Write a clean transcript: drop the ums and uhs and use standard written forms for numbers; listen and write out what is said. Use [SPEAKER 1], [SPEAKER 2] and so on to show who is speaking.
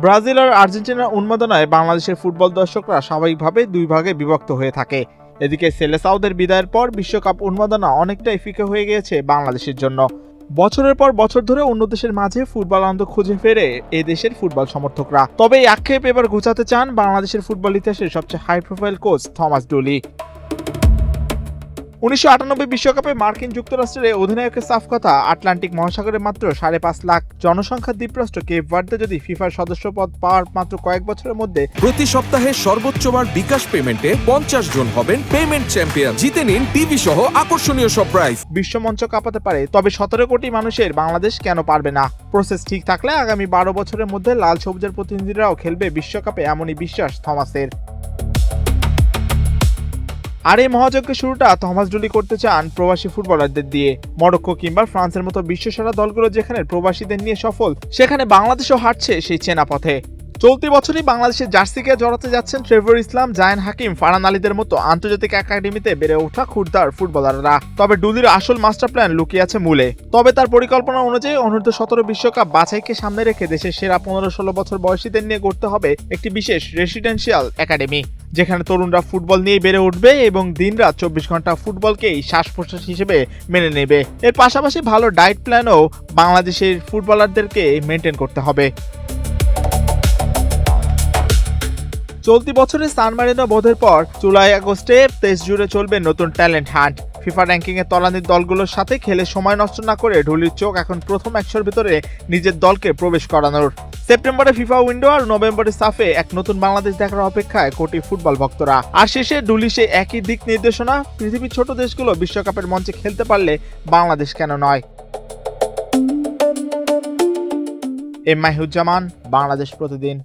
[SPEAKER 1] Brazil আর আর্জেন্টিনার উন্মাদনায় বাংলাদেশের football দর্শকরা স্বাভাবিকভাবে দুই ভাগে বিভক্ত হয়ে থাকে। এদিকে সেলেসাওদের বিদায়ের পর বিশ্বকাপ উন্মাদনা অনেকটাই ফিকে হয়ে গিয়েছে বাংলাদেশের জন্য। বছরের পর বছর ধরে অন্য দেশের মাঝে ফুটবল আনন্দ খুঁজে ফেরে এ দেশের ফুটবল সমর্থকরা। তবে এই আক্ষেপ এবার ঘোচাতে চান বাংলাদেশের ফুটবল ইতিহাসের সবচেয়ে হাই প্রোফাইল কোচ থমাস ডুলি। 1998 বিশ্বকাপে মার্কিন যুক্তরাষ্ট্রের অধিনায়কের সাফ কথা, আটলান্টিক মহাসাগরের মাত্র 5.5 লাখ জনসংখ্যার দ্বীপরাষ্ট্র কেপ ভার্দে যদি ফিফার সদস্যপদ পাওয়ার মাত্র কয়েক বছরের মধ্যে
[SPEAKER 2] প্রতি সপ্তাহে সর্বোচ্চবার বিকাশ পেমেন্টে 50 জন হবেন পেমেন্ট চ্যাম্পিয়ন। জিতে নিন টিভি সহ আকর্ষণীয় সব প্রাইজ।
[SPEAKER 1] বিশ্বমঞ্চ কাঁপাতে পারে, তবে 17 কোটি মানুষের বাংলাদেশ কেন পারবে না? প্রসেস ঠিক থাকলে আগামী 12 বছরের মধ্যে লাল সবুজের প্রতিনিধিরাও খেলবে বিশ্বকাপে, এমনই বিশ্বাস থমাসের। আর এই মহাযজ্ঞের শুরুটা থমাস ডুলি করতে চান প্রবাসী ফুটবলারদের দিয়ে। মরক্কো কিংবা ফ্রান্সের মতো বিশ্বসেরা দলগুলো যেখানে প্রবাসীদের নিয়ে সফল, সেখানে বাংলাদেশও হাঁটছে সেই চেনা পথে। চলতি বছরই বাংলাদেশের জার্সিকে জড়াতে যাচ্ছেন ট্রেভর ইসলাম, জায়ান হাকিম, ফারহান আলীদের মতো আন্তর্জাতিক একাডেমিতে বেড়ে ওঠা ক্ষুরধার ফুটবলাররা। তবে ডুলির আসল মাস্টার প্ল্যান লুকিয়ে আছে মূলে। তবে তার পরিকল্পনা অনুযায়ী অনূর্ধ্ব-17 বিশ্বকাপ বাছাইকে সামনে রেখে দেশের সেরা 15-16 বছর বয়সীদের নিয়ে গড়তে হবে একটি বিশেষ রেসিডেন্সিয়াল একাডেমি, যেখানে তরুণরা ফুটবল নিয়ে বেড়ে উঠবে এবং দিনরাত 24 ঘন্টা ফুটবলকেই শ্বাস-প্রশ্বাস হিসেবে মেনে নেবে। এর পাশাপাশি ভালো ডায়েট প্ল্যানও বাংলাদেশের ফুটবলারদেরকে মেনটেন করতে হবে। চলতি বছরে সান মারিনো বোধের পর জুলাই-আগস্টে দেশ জুড়ে চলবে নতুন ট্যালেন্ট হান্ট। ফিফা র্যাঙ্কিংয়ে তলানির দলগুলোর সাথে খেলে সময় নষ্ট না করে ঢুলির চোখ এখন প্রথম 100-র ভিতরে নিজের দলকে প্রবেশ করানোর। সেপ্টেম্বরে ফিফা উইন্ডো আর নভেম্বরে সাফে এক নতুন বাংলাদেশ দেখার অপেক্ষায় কোটি ফুটবল ভক্তরা। আর শেষে ডুলি সে একই দিক নির্দেশনা, পৃথিবীর ছোট দেশগুলো বিশ্বকাপের মঞ্চে খেলতে পারলে বাংলাদেশ কেন নয়? এম মাহিউজ্জামান, বাংলাদেশ প্রতিদিন।